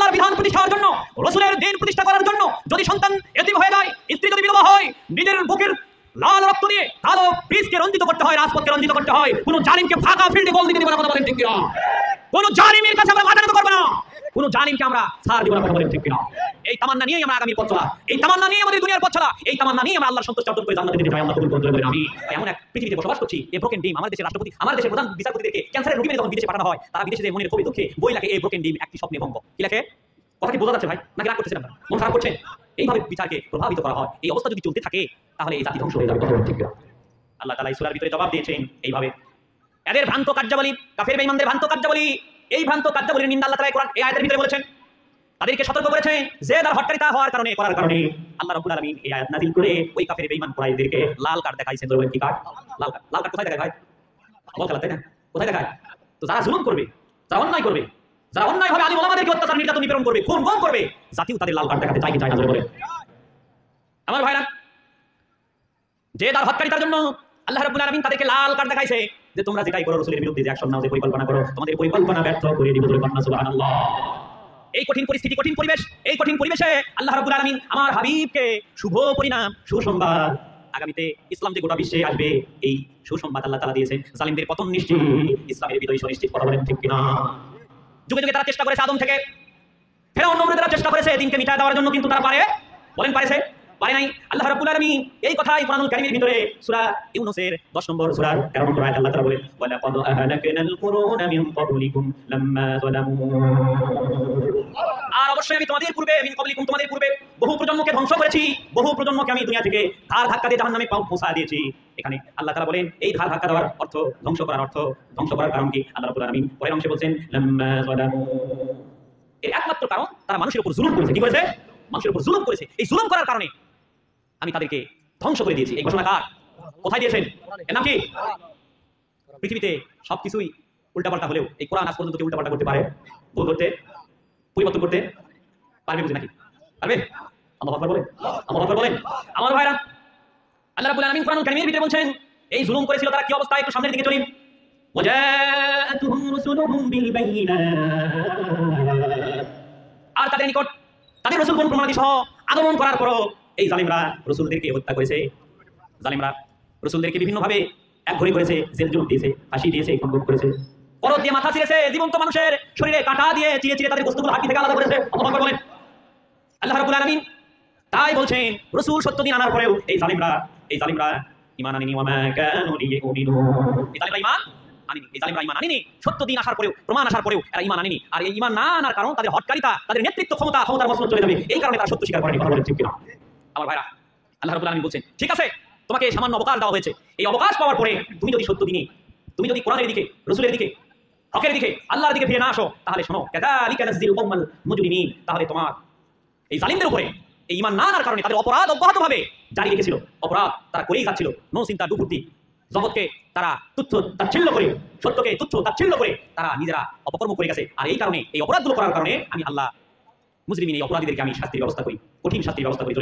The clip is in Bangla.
আল্লাহর বিধান প্রতিষ্ঠার জন্য, রাসূলের দ্বীন প্রতিষ্ঠা করার জন্য যদি সন্তান এতিম হয়ে যায়, স্ত্রী যদি বিধবা হয়, নিজের বুকের লাল রক্ত দিয়ে কালো বীজকে রঞ্জিত করতে হয়, রাজপথকে রঞ্জিত করতে হয়, কোন জালিমকে ফাঁকা ফিল্ডে গোল দিতে দিব না, কথা বলেন ঠিক কিনা? কোন জালিমের কাছে আমরা মাথা নত করব না, কোন জালিমকে আমরা ছাড় দিব না, কথা বলেন ঠিক কিনা? এই তামান্না নিয়েই আমরা আগামী পথ চলা, এই তামান্না নিয়ে আমাদের দুনিয়ার পথ চলা, এই তামান্না নিয়ে আমরা আল্লাহর সন্তুষ্টি অর্জন করে জান্নাতে যেতে চাই। আল্লাহ কবুল করুন। আমি এমন এক পৃথিবীতে বসবাস করছি, এই ব্রোকেন ডিম, আমার দেশের রাষ্ট্রপতি, আমার দেশের প্রধান বিচারপতিদেরকে ক্যান্সারের রোগী মেরে যখন বিদেশে পাঠানো হয়, তারা বিদেশে যে মনের কবি দুঃখে বই লেখে, এই ব্রোকেন ডিম একটি স্বপ্নে ভঙ্গ। কি লেখে? কথা কি বোঝা যাচ্ছে ভাই? নাকি রাগ করতেছেন আপনারা? মন খারাপ করছেন? এইভাবে বিচারকে প্রভাবিত করা হয়, এই অবস্থা যদি চলতে থাকে তাহলে এই জাতি ধ্বংস হয়ে যাবে, কথা বলেন ঠিক কিনা? আল্লাহ তাআলা এই সূরার ভিতরে জবাব দিয়েছেন এইভাবে। এদের ভ্রান্ত কার্যাবলী, কাফের বেঈমানদের ভ্রান্ত কার্যাবলী, এই ভ্রান্ত কার্যাবলীর নিন্দা আল্লাহ তাআলা কোরআন এই আয়াতের ভিতরে বলেছেন। তাদেরকে সতর্ক করেছেন যে তার হট্টারিতা হওয়ার কারণে, করার কারণে আল্লাহ রাব্বুল আলামিন এই আয়াত নাযিল করে ওই কাফের বেঈমান কুরাইশদেরকে লাল কার্ড দেখাইছেন। ধরবেন কি কার্ড? লাল কার্ড। লাল কার্ড কোথায় দেখায় ভাই? বল খেলা, তাই না? কোথায় দেখায়? তো যারা জুলুম করবে, যারা অন্যায় করবে, যারা অন্যায় ভাবে আলিম ওলামাদেরকে অত্যাচার নির্যাতন নিপীড়ন করবে, খুন গুম করবে, জাতিও তাদের লাল কার্ড দেখাতে চায় কি চায় না? বলে আমার ভাইরা, যে তার হত্যাকারীতার জন্য আল্লাহ রাব্বুল আলামিন তাদেরকে লাল কার্ড দেখাইছে যে তোমরা যেটাই করো, রাসূলের বিরুদ্ধে যে অ্যাকশন নাও, যে পরিকল্পনা করো, তোমাদের পরিকল্পনা ব্যর্থ করে দিব। সুবহানাল্লাহ। এই কঠিন পরিস্থিতি, কঠিন পরিবেশ, এই কঠিন পরিবেশে আল্লাহ রাব্বুল আলামিন আমার হাবিবকে শুভ পরিণাম, সুসংবাদ, আগামীতে ইসলাম যে গোটা বিশ্বে আসবে এই সুসংবাদ আল্লাহ তাআলা দিয়েছেন। জালিমদের পতন নিশ্চিত, ইসলামের বিজয় সুনিশ্চিত, কথা বলেন ঠিক কিনা? যুগে যুগে তারা চেষ্টা করেছে, আদম থেকে ফেরাউন নমরুদেরা চেষ্টা করেছে দিনকে মিটায় দেওয়ার জন্য, কিন্তু তারা পারে? বলেন পারেছে? পারে নাই। আল্লাহ রাব্বুল আলামিন এই কথাই কোরআনুল কারীমের ভিতরে সূরা ইউনূসের 10 নম্বর সূরার 13 নম্বর আয়াতে আল্লাহ তাআলা বলেন, ওয়া লাকাদ আহলাকনাল কুরুনা মিন ক্বাবলিকুম লাম্মা যালামু। আর অবশ্যই আমি তোমাদের পূর্বে, মিন ক্বাবলিকুম তোমাদের পূর্বে বহু প্রজন্মকে ধ্বংস করেছি, বহু প্রজন্মকে আমি দুনিয়া থেকে ধার ধাক্কা দিয়ে জাহান্নামে পৌঁছা দিয়েছি। এখানে আল্লাহ তাআলা বলেন এই ধার ধাক্কা দেওয়ার অর্থ ধ্বংস করার অর্থ, ধ্বংস করার কারণ কি? আল্লাহ রাব্বুল আলামিন পরের অংশে বলেন লাম্মা যালামু, এর একমাত্র কারণ তারা মানুষের উপর জুলুম করেছে। কি করেছে? মানুষের উপর জুলুম করেছে। এই জুলুম করার কারণে আমি তাদেরকে ধ্বংস করে দিয়েছি। এই ঘোষণা কার? কোথায় দিয়েছেন? এর নাম কি? পৃথিবীতে সবকিছুই উল্টাপাল্টা হলেও এই কোরআন আজ পর্যন্ত কেউ উল্টাপাল্টা করতে পারে? ভুল করতে, পরিবর্তন করতে পারবে বুঝি নাকি? পারবে? আল্লাহু আকবার বলেন, আল্লাহু আকবার বলেন। আমার ভাইরা, আল্লাহ রাব্বুল আলামিন কোরআনুল কারীমের ভিতরে বলছেন এই জুলুম করেছিল তারা কি অবস্থা? একটু সামনের দিকে চলি। ওয়াজাআতুহুম রুসুলুহুম বিল বাইয়িনাত, আর তাদের নিকট তাদের রাসূলগণ প্রমাণাদি সহ আগমন করার পরও এই জালিমরা রাসূলদেরকে হত্যা করেছে। জালিমরা রাসূলদেরকে বিভিন্নভাবে একঘরে করেছে, জেল জুলুম দিয়েছে, ফাঁসি দিয়েছে, খুন করেছে, করত দিয়ে মাথা ছিঁড়েছে, জীবন্ত মানুষের শরীরে কাঁটা দিয়ে চিরে চিরে তাদের বস্তুগুলো হাত থেকে আলাদা করেছে। আল্লাহু আকবার বলেন। আল্লাহ রাব্বুল আলামিন তাই বলছেন রাসূল সত্য দিন আনার পরেও এই জালিমরা ঈমান আনেনি, ওয়া মা কানু লিয়ুমিনু, এই জালিমরা ঈমান আনেনি, এই জালিমরা ঈমান আনেনি। সত্য দিন আসার পরেও, প্রমাণ আসার পরেও এরা ঈমান আনেনি। আর এই ঈমান না আনার কারণ তাদের হটকারিতা, তাদের নেতৃত্ব ক্ষমতার মসনদ চলে যাবে, এই কারণে তারা সত্য স্বীকার করেনি। কথা বলেন ঠিক কিনা? আমার ভাইরা, আল্লাহ রাব্বুল আলামিন বলছেন ঠিক আছে তোমাকে সামান্য অবকাশ দেওয়া হয়েছে, এই অবকাশ পাওয়ার পরে তুমি যদি সত্য দিনে, তুমি যদি কোরআনের দিকে, রাসূলের দিকে, হকের দিকে, আল্লাহর দিকে ফিরে না আসো, তাহলে শোনো কাযালিকা নাযিল কওমাল মুজরিমিন, তাহলে তোমার এই জালিমদের উপরে এই ঈমান না আনার কারণে তাদের অপরাধ অব্যাহতভাবে জারি রেখেছিল। অপরাধ তারা করেই যাচ্ছিল, নো চিন্তা দুর্বুদ্ধি, জগৎকে তারা তুচ্ছ তাচ্ছিল্য করে, সত্যকে তুচ্ছ তাচ্ছিল্য করে তারা নিজেরা অপকর্ম করে গেছে। আর এই কারণে, এই অপরাধগুলো করার কারণে আমি আল্লাহ মুজরিমিন, এই অপরাধীদেরকে আমি শাস্তির ব্যবস্থা করি, কঠিন শাস্তির ব্যবস্থা করি।